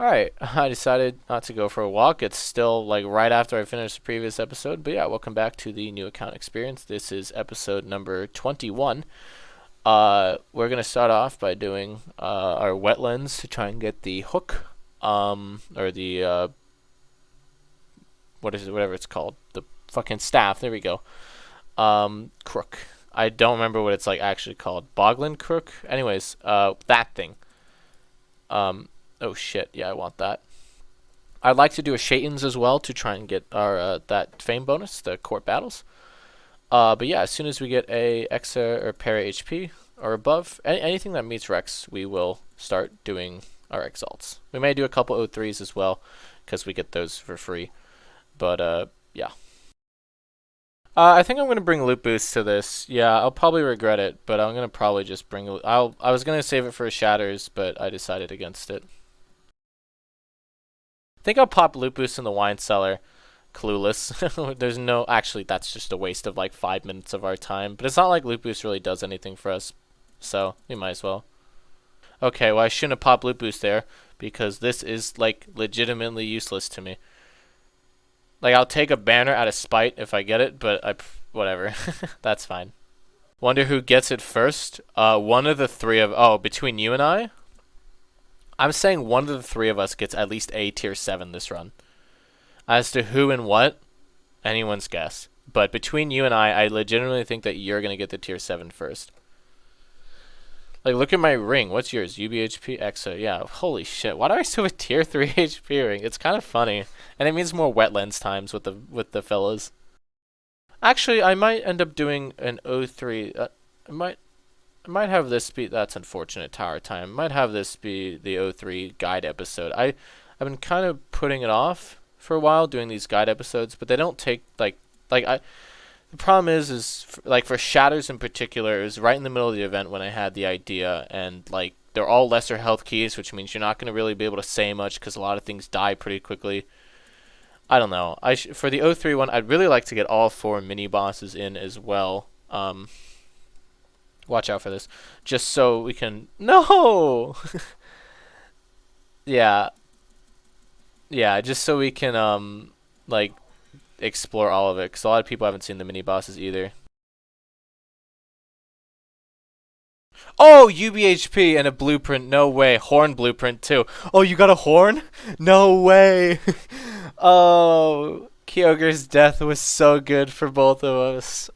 Alright, I decided not to go for a walk. It's still like right after I finished the previous episode. But yeah, welcome back to the new account experience. This is episode number 21. We're going to start off by doing our wetlands to try and get the hook, or the, what is it, whatever it's called. The fucking staff. There we go. Crook. I don't remember what it's like actually called. Boglin crook? Anyways, that thing. Oh shit, yeah, I want that. I'd like to do a Shatters as well to try and get our that fame bonus, the court battles. But yeah, as soon as we get a Exa or Para HP or above, anything that meets Rex, we will start doing our Exalts. We may do a couple O3s as well, because we get those for free. But yeah. I think I'm going to bring loot boost to this. Yeah, I'll probably regret it, but I'm going to probably just bring... I was going to save it for Shatters, but I decided against it. I think I'll pop loot boost in the wine cellar. Clueless. There's no... Actually, that's just a waste of like 5 minutes of our time. But it's not like loot boost really does anything for us. So, we might as well. Okay, well I shouldn't have popped loot boost there, because this is like legitimately useless to me. Like, I'll take a banner out of spite if I get it, but whatever. That's fine. Wonder who gets it first? One of the three of... Oh, between you and I'm saying one of the three of us gets at least a tier 7 this run. As to who and what, anyone's guess. But between you and I legitimately think that you're going to get the tier 7 first. Like, look at my ring. What's yours? UBHP Exa. Yeah, holy shit. Why do I still have a tier 3 HP ring? It's kind of funny. And it means more wetlands times with the fellas. Actually, I might end up doing an O3. I might have this be... That's unfortunate tower time. I might have this be the O3 guide episode. I've been kind of putting it off for a while, doing these guide episodes, but they don't take, the problem is like for Shatters in particular, it was right in the middle of the event when I had the idea, and like they're all lesser health keys, which means you're not going to really be able to say much because a lot of things die pretty quickly. I don't know. For the O3 one, I'd really like to get all 4 mini bosses in as well. Watch out for this, just so we can... No. Yeah, just so we can like explore all of it, because a lot of people haven't seen the mini bosses either. Oh, UBHP and a blueprint. No way. Horn blueprint too. Oh, you got a horn? No way. Oh, Kyogre's death was so good for both of us.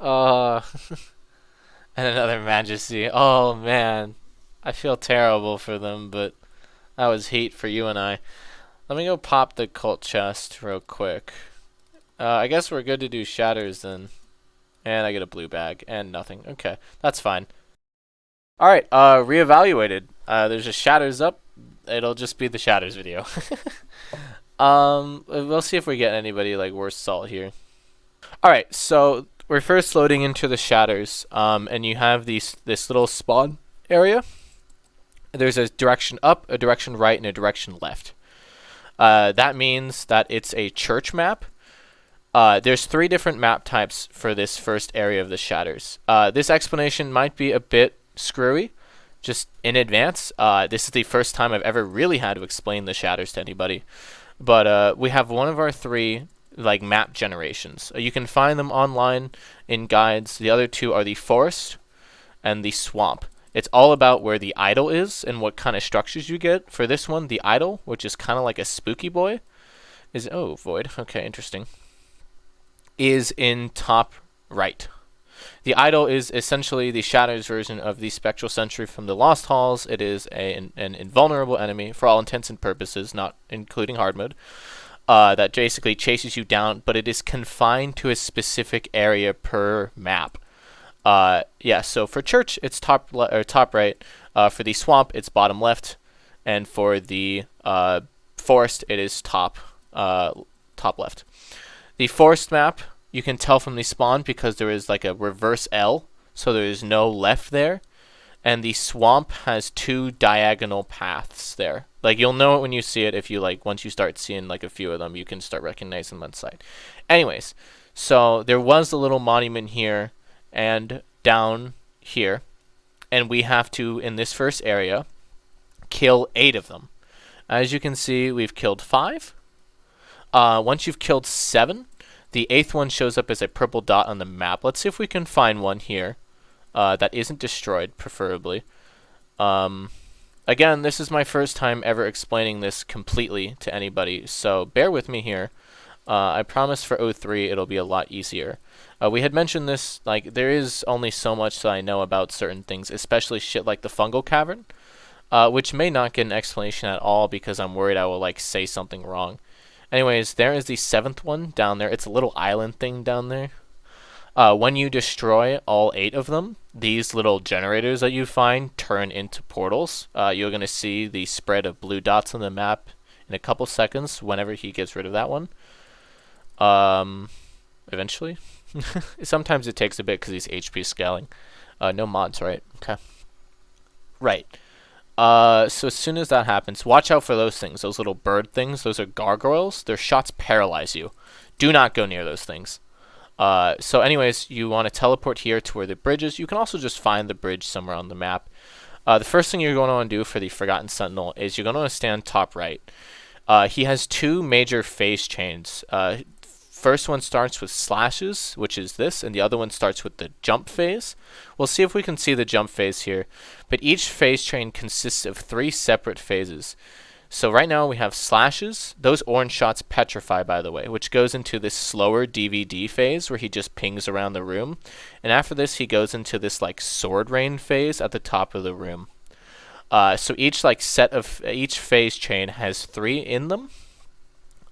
And another Majesty. Oh man, I feel terrible for them, but that was heat for you and I. Let me go pop the cult chest real quick. I guess we're good to do Shatters then. And I get a blue bag and nothing. Okay, that's fine. Alright, reevaluated. There's a Shatters up. It'll just be the Shatters video. We'll see if we get anybody like worse salt here. Alright, so we're first loading into the Shatters. And you have this little spawn area. There's a direction up, a direction right, and a direction left. That means that it's a church map. There's 3 different map types for this first area of the Shatters. This explanation might be a bit screwy, just in advance. This is the first time I've ever really had to explain the Shatters to anybody. But we have one of our 3 like map generations. You can find them online in guides. The other 2 are the forest and the swamp. It's all about where the idol is and what kind of structures you get. For this one, the idol, which is kind of like a spooky boy, is... Oh, void. Okay, interesting. Is in top right. The idol is essentially the Shatters version of the Spectral Sentry from the Lost Halls. It is an invulnerable enemy for all intents and purposes, not including hard mode, that basically chases you down, but it is confined to a specific area per map. Yeah, so for church, it's top right. For the swamp, it's bottom left, and for the forest, it is top left. The forest map, you can tell from the spawn because there is like a reverse L, so there is no left there, and the swamp has 2 diagonal paths there. Like, you'll know it when you see it. If you like, once you start seeing like a few of them, you can start recognizing them on sight. Anyways, so there was a little monument here and down here, and we have to, in this first area, kill 8 of them. As you can see, we've killed 5. Once you've killed 7, the 8th one shows up as a purple dot on the map. Let's see if we can find one here that isn't destroyed, preferably. Again, this is my first time ever explaining this completely to anybody, so bear with me here. I promise for 03 it'll be a lot easier. We had mentioned this, like, there is only so much that I know about certain things, especially shit like the fungal cavern, which may not get an explanation at all because I'm worried I will, like, say something wrong. Anyways, there is the 7th one down there. It's a little island thing down there. When you destroy all 8 of them, these little generators that you find turn into portals. You're going to see the spread of blue dots on the map in a couple seconds whenever he gets rid of that one. Eventually. Sometimes it takes a bit because he's HP scaling. No mods, right? Okay. Right. So as soon as that happens, watch out for those things. Those little bird things. Those are gargoyles. Their shots paralyze you. Do not go near those things. So anyways, you want to teleport here to where the bridge is. You can also just find the bridge somewhere on the map. The first thing you're going to want to do for the Forgotten Sentinel is you're going to want to stand top right. He has 2 major phase chains. First one starts with slashes, which is this, and the other one starts with the jump phase. We'll see if we can see the jump phase here. But each phase chain consists of 3 separate phases. So right now we have slashes. Those orange shots petrify, by the way, which goes into this slower DVD phase where he just pings around the room. And after this, he goes into this like sword rain phase at the top of the room. So each each phase chain has 3 in them,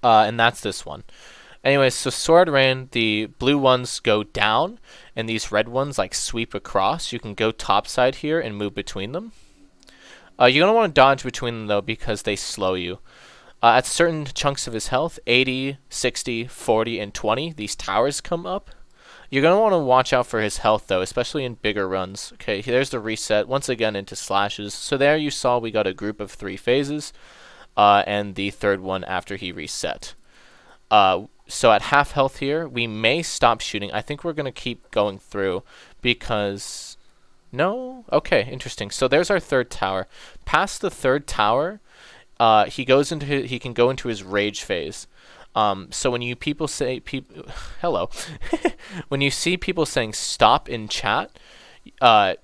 and that's this one. Anyways, so sword rain, the blue ones go down, and these red ones like sweep across. You can go topside here and move between them. You're going to want to dodge between them, though, because they slow you. At certain chunks of his health, 80, 60, 40, and 20, these towers come up. You're going to want to watch out for his health, though, especially in bigger runs. Okay, there's the reset, once again into slashes. So there you saw we got a group of 3 phases, and the 3rd one after he reset. So at half health here, we may stop shooting. I think we're going to keep going through because... No? Okay, interesting. So there's our 3rd tower. Past the 3rd tower, he can go into his rage phase. So when you people say... Hello. When you see people saying stop in chat,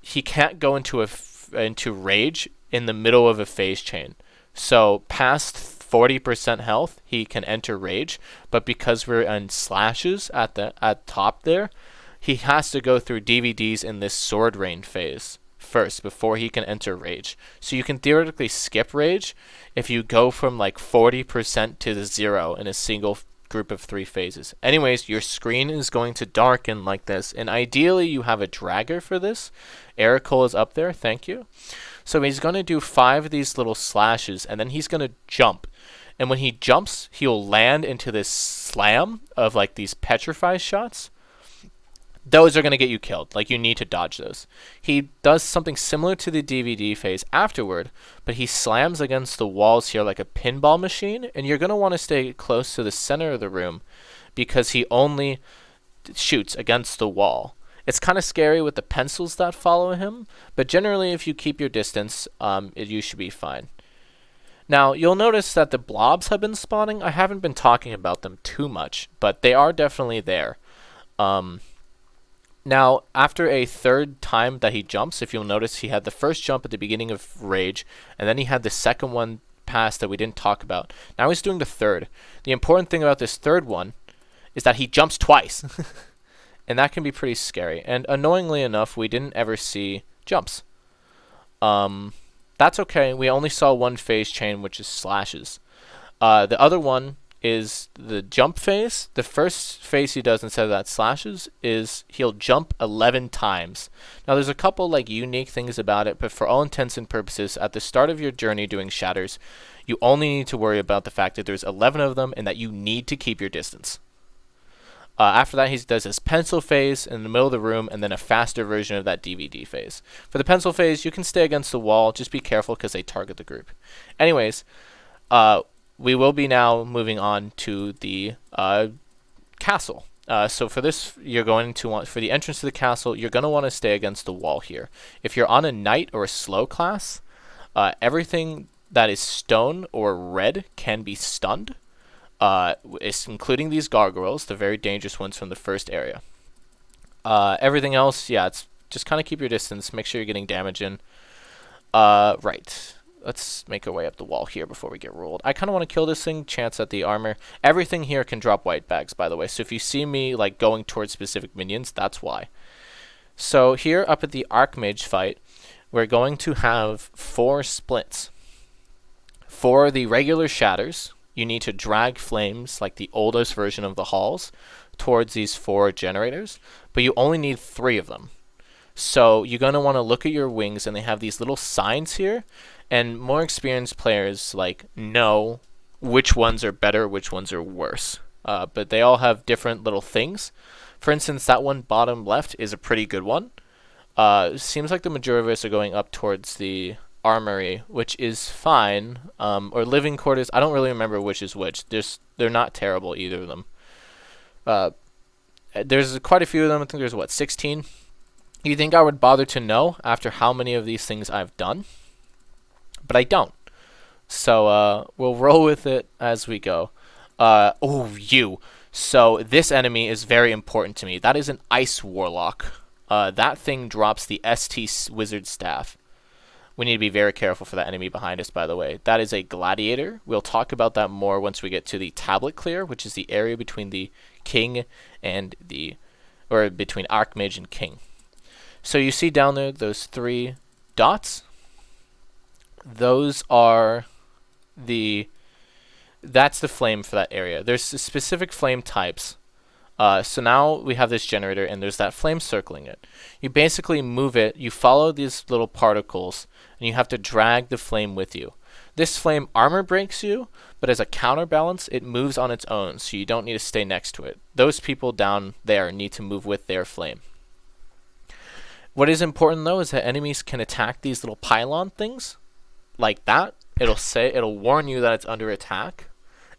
he can't go into rage in the middle of a phase chain. So past 40% health, he can enter rage, but because we're in slashes at top there, he has to go through DVDs in this sword rain phase first before he can enter rage. So you can theoretically skip rage if you go from like 40% to the 0 in a single group of 3 phases. Anyways, your screen is going to darken like this, and ideally you have a dragger for this. Ericol is up there, thank you. So he's going to do 5 of these little slashes, and then he's going to jump. And when he jumps, he'll land into this slam of like these petrify shots. Those are going to get you killed. Like, you need to dodge those. He does something similar to the DVD phase afterward, but he slams against the walls here like a pinball machine, and you're going to want to stay close to the center of the room because he only shoots against the wall. It's kind of scary with the pencils that follow him, but generally if you keep your distance, you should be fine. Now, you'll notice that the blobs have been spawning. I haven't been talking about them too much, but they are definitely there. Now, after a 3rd time that he jumps, if you'll notice, he had the first jump at the beginning of Rage, and then he had the second one pass that we didn't talk about. Now he's doing the 3rd. The important thing about this 3rd one is that he jumps twice. And that can be pretty scary. And annoyingly enough, we didn't ever see jumps. That's okay. We only saw 1 phase chain, which is slashes. The other one is the jump phase. The first phase he does instead of that slashes is he'll jump 11 times. Now there's a couple like unique things about it, but for all intents and purposes, at the start of your journey doing Shatters, you only need to worry about the fact that there's 11 of them and that you need to keep your distance. After that, he does his pencil phase in the middle of the room, and then a faster version of that DVD phase. For the pencil phase, you can stay against the wall. Just be careful because they target the group. Anyways, we will be now moving on to the castle. So for this, you're going to want, for the entrance to the castle, you're going to want to stay against the wall here. If you're on a knight or a slow class, everything that is stone or red can be stunned. It's including these gargoyles, the very dangerous ones from the first area. Everything else, yeah, it's just kind of keep your distance. Make sure you're getting damage in. Right. Let's make our way up the wall here before we get rolled. I kind of want to kill this thing, chance at the armor. Everything here can drop white bags, by the way. So if you see me like going towards specific minions, that's why. So here up at the Archmage fight, we're going to have 4 splits. For the regular Shatters, you need to drag flames, like the oldest version of the halls, towards these 4 generators, but you only need 3 of them. So you're going to want to look at your wings, and they have these little signs here, and more experienced players like know which ones are better, which ones are worse. But they all have different little things. For instance, that one bottom left is a pretty good one. Seems like the majority of us are going up towards the armory, which is fine. Or living quarters. I don't really remember which is which. They're not terrible, either of them. There's quite a few of them. I think there's, what, 16? You think I would bother to know after how many of these things I've done? But I don't. So we'll roll with it as we go. So this enemy is very important to me. That is an Ice Warlock. That thing drops the ST Wizard Staff. We need to be very careful for that enemy behind us, by the way. That is a Gladiator. We'll talk about that more once we get to the Tablet Clear, which is the area between the King and between Archmage and King. So you see down there those 3 dots. Those are that's the flame for that area. There's specific flame types. So now we have this generator, and there's that flame circling it. You basically move it, you follow these little particles, and you have to drag the flame with you. This flame armor breaks you, but as a counterbalance, it moves on its own, so you don't need to stay next to it. Those people down there need to move with their flame. What is important, though, is that enemies can attack these little pylon things, like that. It'll warn you that it's under attack.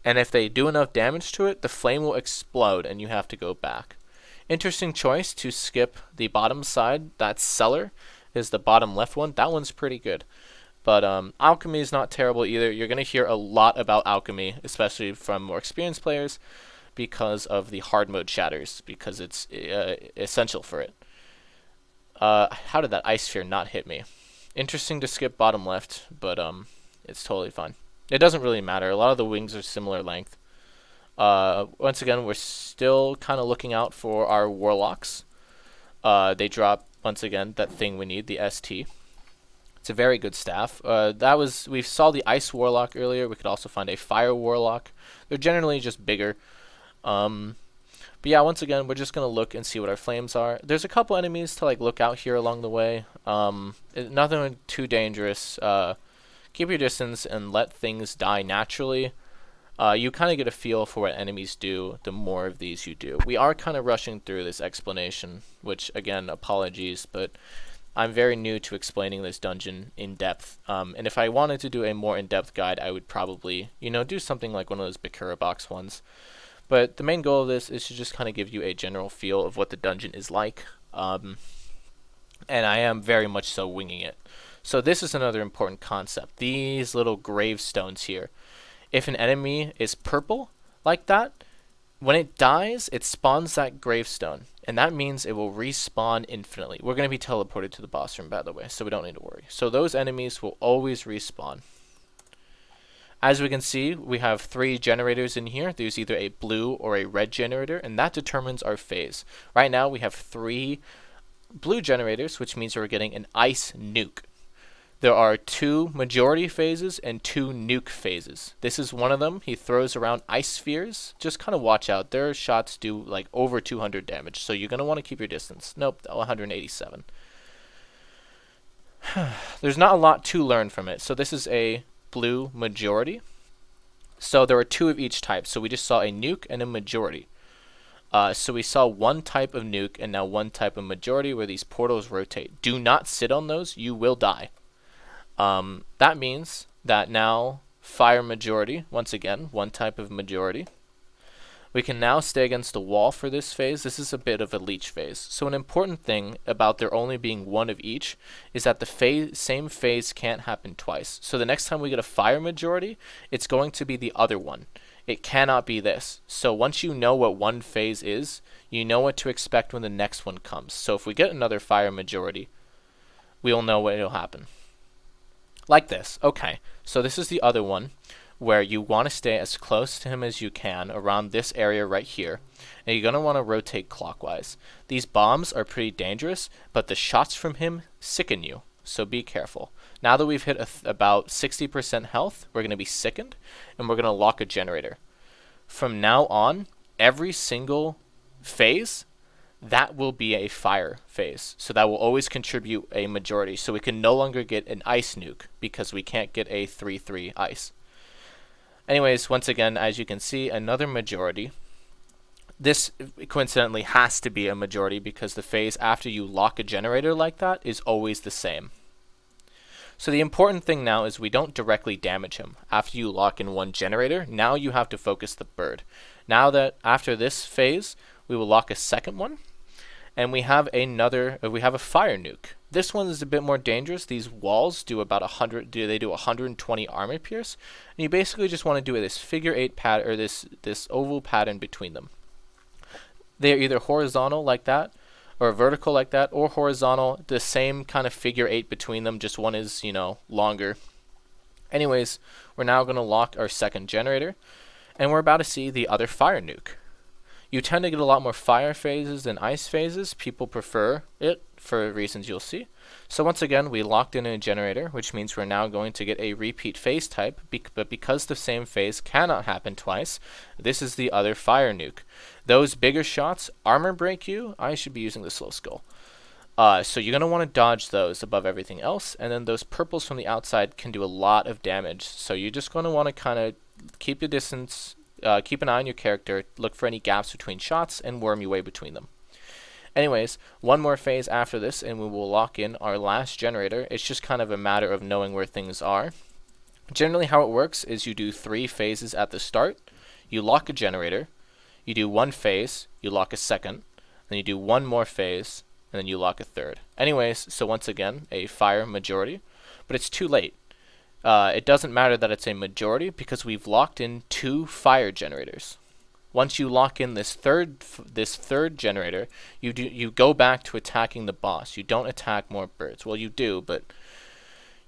And if they do enough damage to it, the flame will explode and you have to go back. Interesting choice to skip the bottom side. That cellar is the bottom left one. That one's pretty good. But alchemy is not terrible either. You're going to hear a lot about alchemy, especially from more experienced players, because of the hard mode Shatters, because it's essential for it. How did that ice sphere not hit me? Interesting to skip bottom left, but it's totally fine. It doesn't really matter. A lot of the wings are similar length. Once again, we're still kind of looking out for our warlocks. They drop, once again, that thing we need, the ST. It's a very good staff. We saw the Ice Warlock earlier. We could also find a Fire Warlock. They're generally just bigger. But yeah, once again, we're just going to look and see what our flames are. There's a couple enemies to look out here along the way. Nothing too dangerous. Keep your distance and let things die naturally. You kind of get a feel for what enemies do the more of these you do. We are kind of rushing through this explanation, which, again, apologies, but I'm very new to explaining this dungeon in depth. And if I wanted to do a more in-depth guide, I would probably, do something like one of those Bakura box ones. But the main goal of this is to just kind of give you a general feel of what the dungeon is like. And I am very much so winging it. So this is another important concept. These little gravestones here. If an enemy is purple like that, when it dies, it spawns that gravestone. And that means it will respawn infinitely. We're going to be teleported to the boss room, by the way, so we don't need to worry. So those enemies will always respawn. As we can see, we have 3 generators in here. There's either a blue or a red generator, and that determines our phase. Right now, we have 3 blue generators, which means we're getting an ice nuke. There are 2 majority phases and 2 nuke phases. This is one of them. He throws around ice spheres. Just kind of watch out. Their shots do over 200 damage, so you're going to want to keep your distance. Nope, 187. There's not a lot to learn from it. So this is a blue majority. So there are 2 of each type. So we just saw a nuke and a majority. So we saw 1 type of nuke and now 1 type of majority where these portals rotate. Do not sit on those. You will die. That means that now fire majority, once again, 1 type of majority. We can now stay against the wall for this phase. This is a bit of a leech phase. So an important thing about there only being one of each is that the same phase can't happen twice. So the next time we get a fire majority, it's going to be the other one. It cannot be this. So once you know what one phase is, you know what to expect when the next one comes. So if we get another fire majority, we'll know what will happen. Like this. Okay, so this is the other one, where you want to stay as close to him as you can around this area right here. And you're going to want to rotate clockwise. These bombs are pretty dangerous, but the shots from him sicken you, so be careful. Now that we've hit about 60% health, we're going to be sickened, and we're going to lock a generator. From now on, every single phase, that will be a fire phase. So that will always contribute a majority. So we can no longer get an ice nuke, because we can't get a 3-3 ice. Anyways, once again, as you can see, another majority. This coincidentally has to be a majority because the phase after you lock a generator like that is always the same. So the important thing now is we don't directly damage him. After you lock in one generator, now you have to focus the bird. Now that after this phase, we will lock a second one, and we have a fire nuke. This one is a bit more dangerous. These walls do about 120 armor pierce, and you basically just want to do this figure 8 pattern, or this oval pattern between them. They are either horizontal like that, or vertical like that, or horizontal, the same kind of figure 8 between them, just one is, longer. Anyways, we're now going to lock our second generator, and we're about to see the other fire nuke. You tend to get a lot more fire phases than ice phases. People prefer it for reasons you'll see. So once again, we locked in a generator, which means we're now going to get a repeat phase type, but because the same phase cannot happen twice, this is the other fire nuke. Those bigger shots armor break you. I should be using the slow skull. So you're going to want to dodge those above everything else, and then those purples from the outside can do a lot of damage. So you're just going to want to kind of keep your distance, keep an eye on your character, look for any gaps between shots, and worm your way between them. Anyways, one more phase after this, and we will lock in our last generator. It's just kind of a matter of knowing where things are. Generally, how it works is you do 3 phases at the start, you lock a generator, you do 1 phase, you lock a second, then you do 1 more phase, and then you lock a third. Anyways, so once again, a fire majority, but it's too late. It doesn't matter that it's a majority because we've locked in 2 fire generators. Once you lock in this third generator, you go back to attacking the boss. You don't attack more birds. Well, you do, but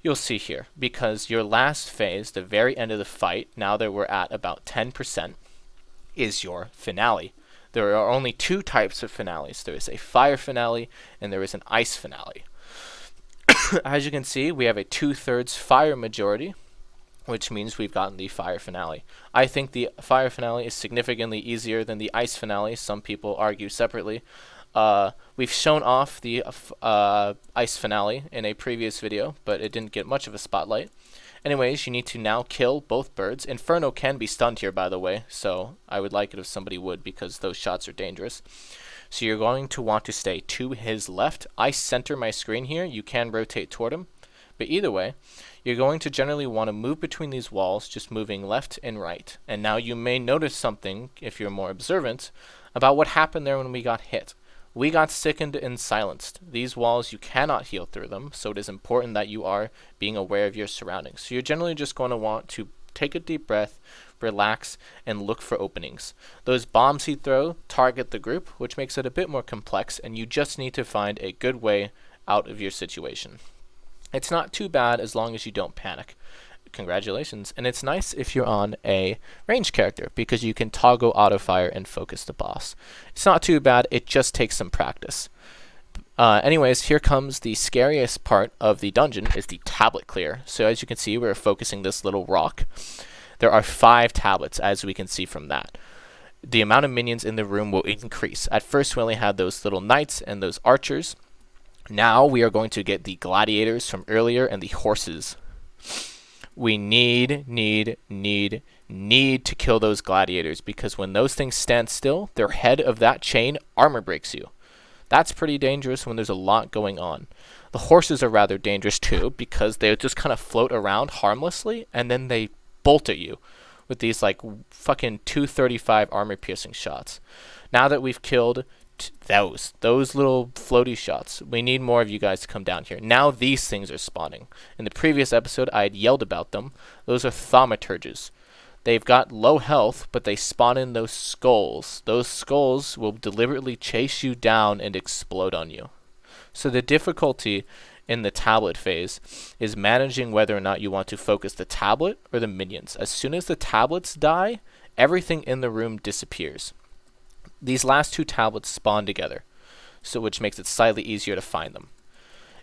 you'll see here. Because your last phase, the very end of the fight, now that we're at about 10%, is your finale. There are only 2 types of finales. There is a fire finale, and there is an ice finale. As you can see, we have a 2/3 fire majority, which means we've gotten the fire finale. I think the fire finale is significantly easier than the ice finale. Some people argue separately. We've shown off the ice finale in a previous video, but it didn't get much of a spotlight. Anyways, you need to now kill both birds. Inferno can be stunned here, by the way, so I would like it if somebody would, because those shots are dangerous. So you're going to want to stay to his left. I center my screen here. You can rotate toward him, but either way, you're going to generally want to move between these walls, just moving left and right. And now you may notice something, if you're more observant, about what happened there when we got hit. We got sickened and silenced. These walls, you cannot heal through them, so it is important that you are being aware of your surroundings. So you're generally just going to want to take a deep breath, relax, and look for openings. Those bombs he throws target the group, which makes it a bit more complex, and you just need to find a good way out of your situation. It's not too bad as long as you don't panic. Congratulations. And it's nice if you're on a ranged character because you can toggle auto fire and focus the boss. It's not too bad, it just takes some practice. Anyways, here comes the scariest part of the dungeon, is the tablet clear. So as you can see, we're focusing this little rock. There are 5 tablets, as we can see from that. The amount of minions in the room will increase. At first we only had those little knights and those archers. Now we are going to get the gladiators from earlier and the horses. We need to kill those gladiators, because when those things stand still, their head of that chain armor breaks you. That's pretty dangerous when there's a lot going on. The horses are rather dangerous too, because they just kind of float around harmlessly and then they bolt at you. with these like fucking 235 armor piercing shots. Now that we've killed those little floaty shots, we need more of you guys to come down here. Now these things are spawning. In the previous episode, I had yelled about them. Those are thaumaturges. They've got low health, but they spawn in those skulls. Those skulls will deliberately chase you down and explode on you. So the difficulty in the tablet phase is managing whether or not you want to focus the tablet or the minions. As soon as the tablets die, everything in the room disappears. These last two tablets spawn together, so which makes it slightly easier to find them.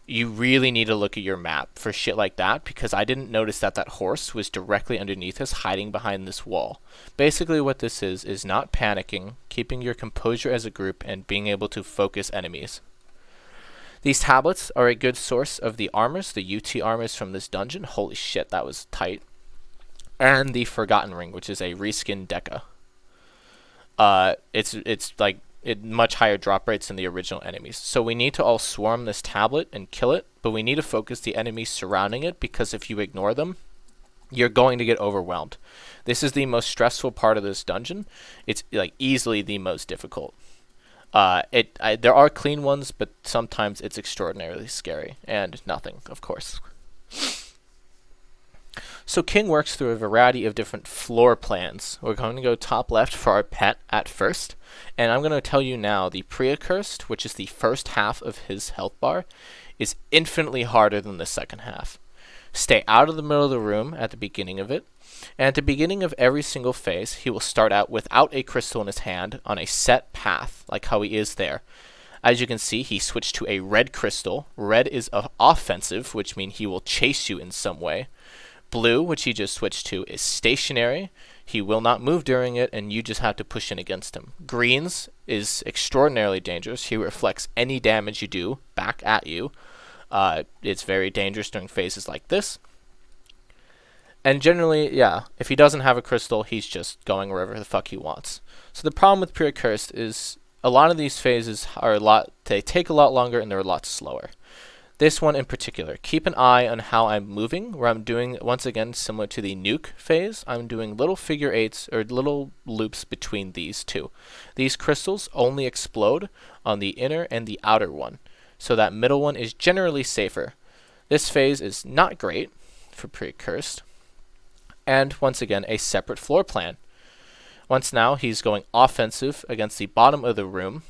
You really need to look at your map for shit like that, because I didn't notice that that horse was directly underneath us, hiding behind this wall. Basically what this is not panicking, keeping your composure as a group, and being able to focus enemies. These tablets are a good source of the armors, the UT armors from this dungeon. Holy shit, that was tight. And the Forgotten Ring, which is a reskin Deca. It's like much higher drop rates than the original enemies. So we need to all swarm this tablet and kill it, but we need to focus the enemies surrounding it, because if you ignore them, you're going to get overwhelmed. This is the most stressful part of this dungeon. It's like easily the most difficult. There are clean ones, but sometimes it's extraordinarily scary, and nothing, of course. So King works through a variety of different floor plans. We're going to go top left for our pet at first, and I'm going to tell you now the pre-accursed, which is the first half of his health bar, is infinitely harder than the second half. Stay out of the middle of the room at the beginning of it, and at the beginning of every single phase, he will start out without a crystal in his hand on a set path, like how he is there. As you can see, he switched to a red crystal. Red is offensive, which means he will chase you in some way. Blue, which he just switched to, is stationary. He will not move during it, and you just have to push in against him. Greens is extraordinarily dangerous. He reflects any damage you do back at you. It's very dangerous during phases like this. And generally, yeah, if he doesn't have a crystal, he's just going wherever the fuck he wants. So the problem with Pre-Accursed is a lot of these phases are they take a lot longer and they're a lot slower. This one in particular, keep an eye on how I'm moving, where I'm doing, once again, similar to the nuke phase, I'm doing little figure eights or little loops between these two. These crystals only explode on the inner and the outer one, so that middle one is generally safer. This phase is not great for Pre-Accursed, and once again, a separate floor plan. Once now, he's going offensive against the bottom of the room,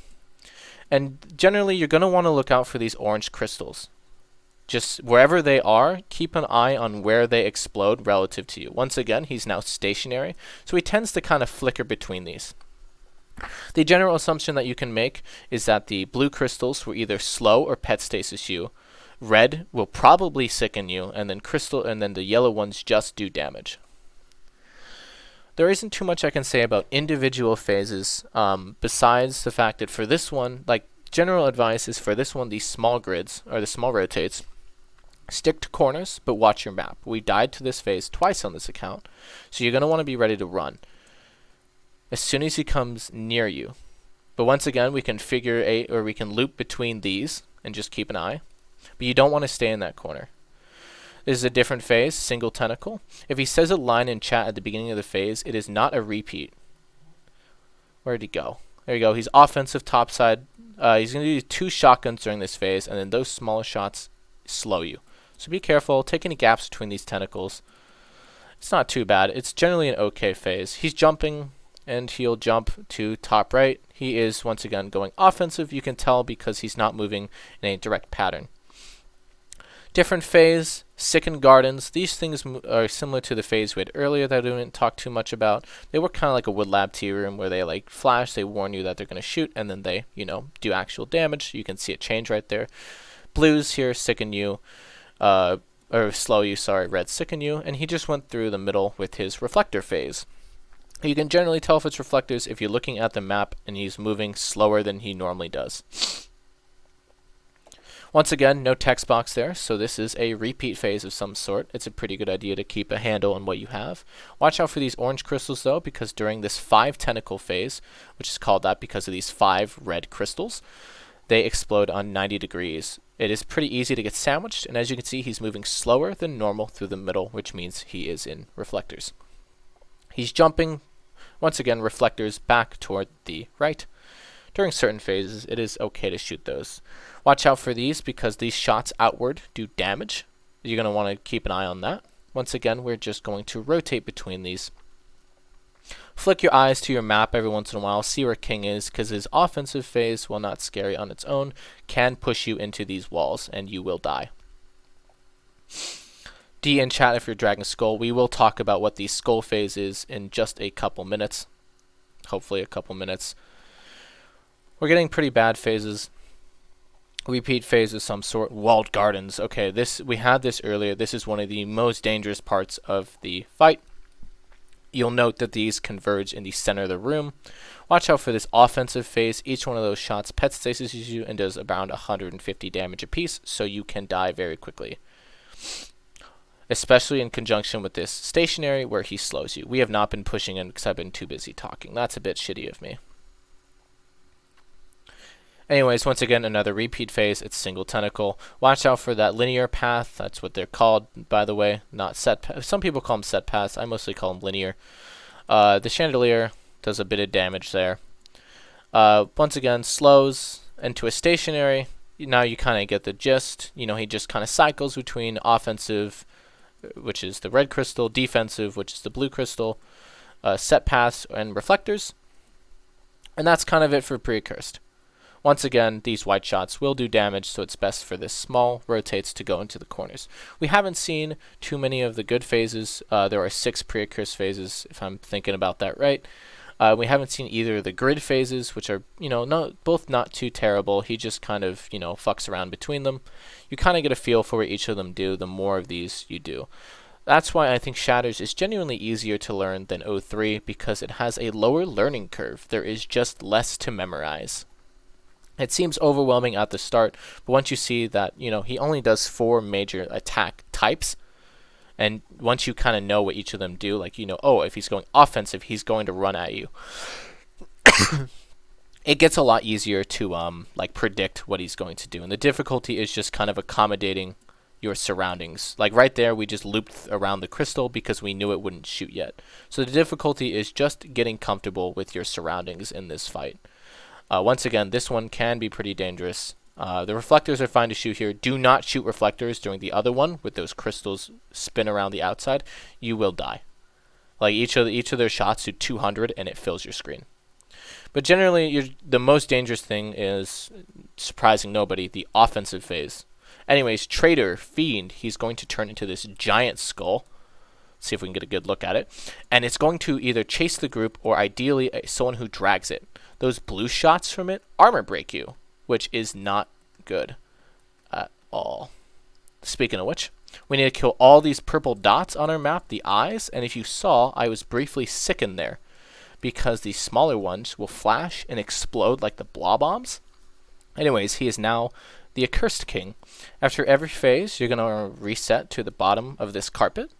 and generally, you're going to want to look out for these orange crystals. Just wherever they are, keep an eye on where they explode relative to you. Once again, he's now stationary, so he tends to kind of flicker between these. The general assumption that you can make is that the blue crystals will either slow or pet stasis you. Red will probably sicken you, and then the yellow ones just do damage. There isn't too much I can say about individual phases, besides the fact that for this one, like, general advice is for this one, these small grids, or the small rotates, stick to corners, but watch your map. We died to this phase twice on this account, so you're going to want to be ready to run as soon as he comes near you. But once again, we can we can loop between these and just keep an eye, but you don't want to stay in that corner. This is a different phase, single tentacle. If he says a line in chat at the beginning of the phase, it is not a repeat. Where did he go? There you go. He's offensive topside. He's going to do 2 shotguns during this phase, and then those smaller shots slow you. So be careful. Take any gaps between these tentacles. It's not too bad. It's generally an okay phase. He's jumping, and he'll jump to top right. He is, once again, going offensive. You can tell because he's not moving in a direct pattern. Different phase, Sicken Gardens. These things are similar to the phase we had earlier that I didn't talk too much about. They work kind of like a Wood Lab tea room where they like flash, they warn you that they're going to shoot, and then they, do actual damage. You can see it change right there. Blues here sicken you, or slow you, sorry, red sicken you, and he just went through the middle with his reflector phase. You can generally tell if it's reflectors if you're looking at the map and he's moving slower than he normally does. Once again, no text box there, so this is a repeat phase of some sort. It's a pretty good idea to keep a handle on what you have. Watch out for these orange crystals, though, because during this 5 tentacle phase, which is called that because of these 5 red crystals, they explode on 90 degrees. It is pretty easy to get sandwiched, and as you can see, he's moving slower than normal through the middle, which means he is in reflectors. He's jumping, once again, reflectors back toward the right. During certain phases, it is okay to shoot those. Watch out for these because these shots outward do damage. You're going to want to keep an eye on that. Once again, we're just going to rotate between these. Flick your eyes to your map every once in a while, see where King is, because his offensive phase, while not scary on its own, can push you into these walls, and you will die. D in chat if you're Dragon Skull. We will talk about what the Skull phase is in just a couple minutes. Hopefully a couple minutes. We're getting pretty bad phases. Repeat phase of some sort. Walled gardens. Okay, we had this earlier. This is one of the most dangerous parts of the fight. You'll note that these converge in the center of the room. Watch out for this offensive phase. Each one of those shots pet stasis you and does around 150 damage apiece, so you can die very quickly. Especially in conjunction with this stationary where he slows you. We have not been pushing in because I've been too busy talking. That's a bit shitty of me. Anyways, once again, another repeat phase. It's single tentacle. Watch out for that linear path. That's what they're called, by the way. Not set path. Some people call them set paths. I mostly call them linear. The chandelier does a bit of damage there. Once again, slows into a stationary. Now you kind of get the gist. You know, he just kind of cycles between offensive, which is the red crystal, defensive, which is the blue crystal, set paths, and reflectors. And that's kind of it for pre-accursed. Once again, these white shots will do damage, so it's best for this small rotates to go into the corners. We haven't seen too many of the good phases. There are 6 pre-accursed phases, if I'm thinking about that right. We haven't seen either of the grid phases, which are, you know, both not too terrible. He just kind of, you know, fucks around between them. You kind of get a feel for what each of them do the more of these you do. That's why I think Shatters is genuinely easier to learn than 03, because it has a lower learning curve. There is just less to memorize. It seems overwhelming at the start, but once you see that, you know, he only does 4 major attack types, and once you kind of know what each of them do, like, you know, oh, if he's going offensive, he's going to run at you. It gets a lot easier to, like, predict what he's going to do, and the difficulty is just kind of accommodating your surroundings. Like, right there, we just looped around the crystal because we knew it wouldn't shoot yet. So the difficulty is just getting comfortable with your surroundings in this fight. Once again, this one can be pretty dangerous. The reflectors are fine to shoot here. Do not shoot reflectors during the other one with those crystals spin around the outside. You will die. Like, each of their shots do 200 and it fills your screen. But generally, the most dangerous thing is, surprising nobody, the offensive phase. Anyways, Traitor, Fiend, he's going to turn into this giant skull. Let's see if we can get a good look at it. And it's going to either chase the group or ideally someone who drags it. Those blue shots from it armor break you, which is not good at all. Speaking of which, we need to kill all these purple dots on our map, the eyes, and if you saw, I was briefly sickened there because the smaller ones will flash and explode like the blob bombs. Anyways, he is now the accursed king. After every phase, you're going to reset to the bottom of this carpet.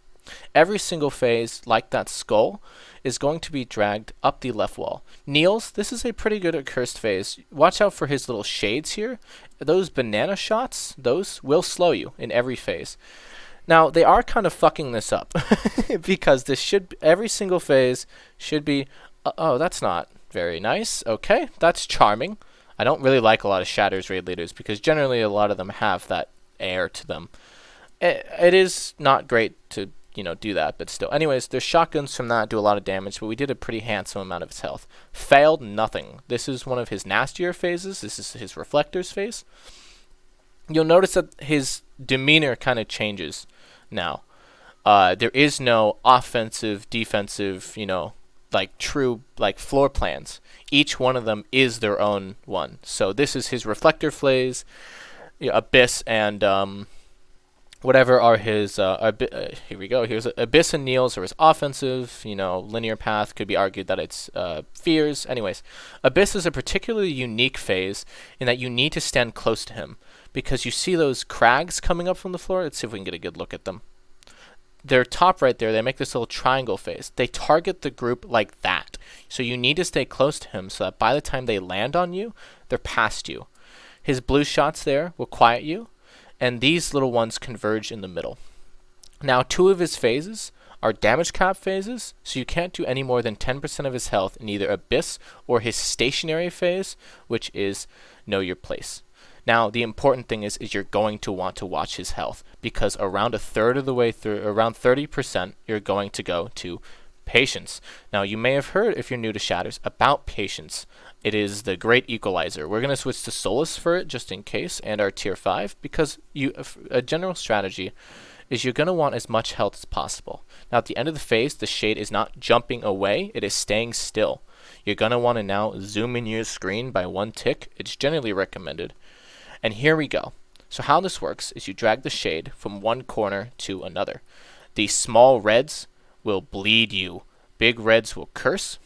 Every single phase, like that skull, is going to be dragged up the left wall. Niels, this is a pretty good accursed phase. Watch out for his little shades here. Those banana shots, those will slow you in every phase. Now, they are kind of fucking this up because every single phase should be, oh, that's not very nice. Okay, that's charming. I don't really like a lot of Shatters raid leaders because generally a lot of them have that air to them. It is not great to, you know, do that, but still. Anyways, there's shotguns from that do a lot of damage, but we did a pretty handsome amount of his health. Failed nothing. This is one of his nastier phases. This is his reflectors phase. You'll notice that his demeanor kind of changes now. There is no offensive, defensive, you know, like true, like floor plans. Each one of them is their own one. So this is his reflector phase, Abyss, and whatever are his, here we go, here's Abyss and Niels are his offensive, you know, linear path, could be argued that it's fears. Anyways, Abyss is a particularly unique phase in that you need to stand close to him, because you see those crags coming up from the floor. Let's see if we can get a good look at them. Their top right there, they make this little triangle phase. They target the group like that. So you need to stay close to him so that by the time they land on you, they're past you. His blue shots there will quiet you, and these little ones converge in the middle. Now, 2 of his phases are damage cap phases, so you can't do any more than 10% of his health in either Abyss or his stationary phase, which is Know Your Place. Now, the important thing is you're going to want to watch his health, because around a third of the way through, around 30%, you're going to go to Patience. Now, you may have heard, if you're new to Shatters, about Patience. It is the great equalizer. We're going to switch to Solace for it, just in case, and our tier 5, because a general strategy is you're going to want as much health as possible. Now, at the end of the phase, the shade is not jumping away, it is staying still. You're going to want to now zoom in your screen by 1 tick. It's generally recommended. And here we go. So how this works is you drag the shade from one corner to another. These small reds will bleed you. Big reds will curse.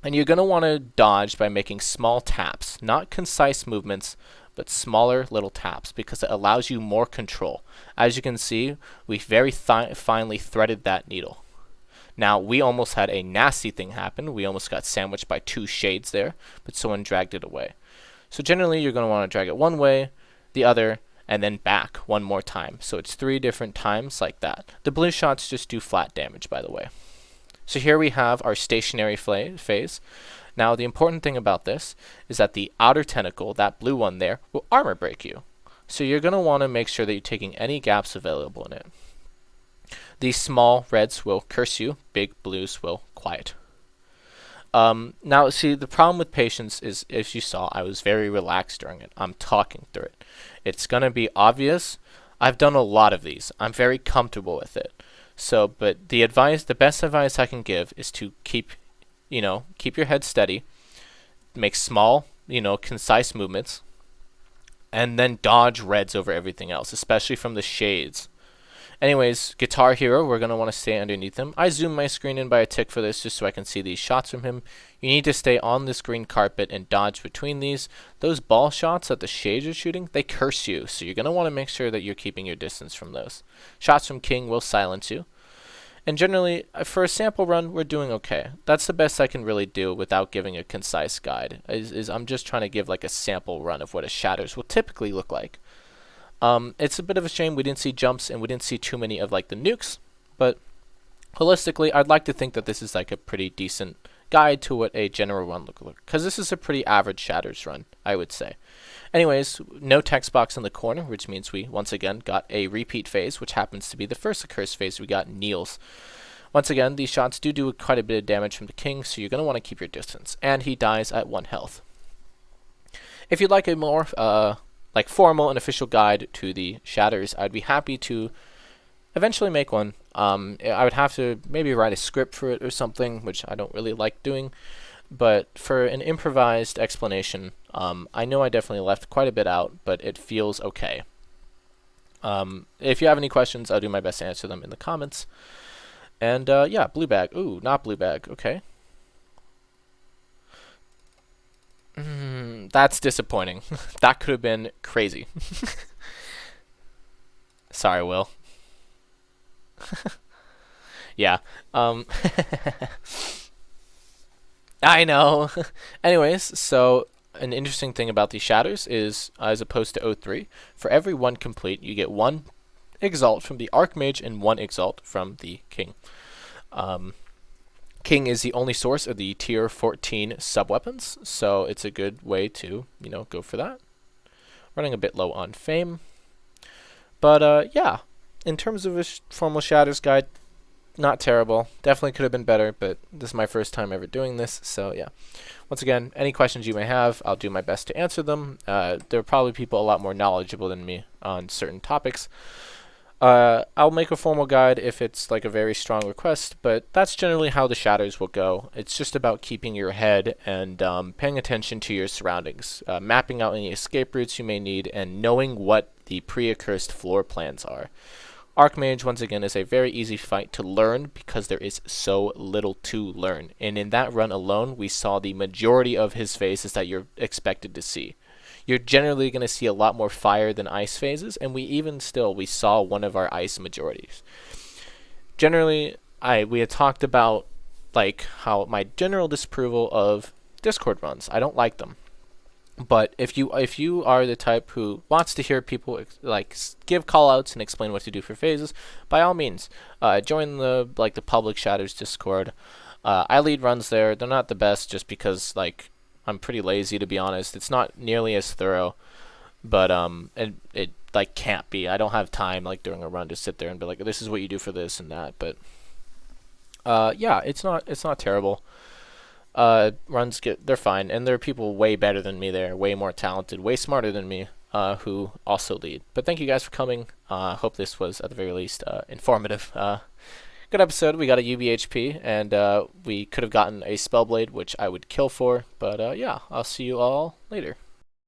And you're going to want to dodge by making small taps. Not concise movements, but smaller little taps, because it allows you more control. As you can see, we very finely threaded that needle. Now, we almost had a nasty thing happen. We almost got sandwiched by 2 shades there, but someone dragged it away. So generally, you're going to want to drag it one way, the other, and then back one more time. So it's 3 different times like that. The blue shots just do flat damage, by the way. So here we have our stationary phase. Now, the important thing about this is that the outer tentacle, that blue one there, will armor break you. So you're going to want to make sure that you're taking any gaps available in it. These small reds will curse you, big blues will quiet. Now, see, the problem with Patience is, as you saw, I was very relaxed during it. I'm talking through it. It's going to be obvious. I've done a lot of these. I'm very comfortable with it. So, but the best advice I can give is to keep your head steady, make small, concise movements, and then dodge reds over everything else, especially from the shades. Anyways, Guitar Hero, we're going to want to stay underneath him. I zoom my screen in by a tick for this just so I can see these shots from him. You need to stay on this green carpet and dodge between these. Those ball shots that the shades are shooting, they curse you, so you're going to want to make sure that you're keeping your distance from those. Shots from King will silence you. And generally, for a sample run, we're doing okay. That's the best I can really do without giving a concise guide. I'm just trying to give like a sample run of what a Shatters will typically look like. It's a bit of a shame we didn't see jumps and we didn't see too many of like the nukes, but holistically, I'd like to think that this is like a pretty decent guide to what a general run looks like, because this is a pretty average Shatters run, I would say. Anyways, no text box in the corner, which means we once again got a repeat phase, which happens to be the first accursed phase we got, Kneels. Once again, these shots do quite a bit of damage from the King, so you're going to want to keep your distance, and he dies at 1 health. If you'd like a more like formal and official guide to the Shatters, I'd be happy to eventually make one. I would have to maybe write a script for it or something, which I don't really like doing. But for an improvised explanation, I know I definitely left quite a bit out, but it feels okay. If you have any questions, I'll do my best to answer them in the comments. And yeah, blue bag. Ooh, not blue bag. Okay. That's disappointing. That could have been crazy. Sorry, Will. Yeah. I know. Anyways, so an interesting thing about these Shatters is, as opposed to O3, for every 1 complete, you get 1 Exalt from the Archmage and 1 Exalt from the King. King is the only source of the tier 14 sub-weapons, so it's a good way to, go for that. Running a bit low on fame. But, yeah, in terms of a formal Shatters guide, not terrible. Definitely could have been better, but this is my first time ever doing this, so yeah. Once again, any questions you may have, I'll do my best to answer them. There are probably people a lot more knowledgeable than me on certain topics. I'll make a formal guide if it's like a very strong request, but that's generally how the Shatters will go. It's just about keeping your head and paying attention to your surroundings, mapping out any escape routes you may need, and knowing what the pre-accursed floor plans are. Archmage, once again, is a very easy fight to learn because there is so little to learn. And in that run alone, we saw the majority of his phases that you're expected to see. You're generally going to see a lot more fire than ice phases, and we saw one of our ice majorities. Generally, we had talked about like how my general disapproval of Discord runs. I don't like them. But if you are the type who wants to hear people give call outs and explain what to do for phases, by all means, join the public Shatters Discord. I lead runs there. They're not the best just because I'm pretty lazy, to be honest. It's not nearly as thorough, but it like can't be. I don't have time like during a run to sit there and be like, this is what you do for this and that. But yeah, it's not terrible. They're fine, and there are people way better than me there, way more talented, way smarter than me, who also lead. But thank you guys for coming. Hope this was at the very least informative. Good episode. We got a UBHP, and we could have gotten a Spellblade, which I would kill for. But yeah, I'll see you all later.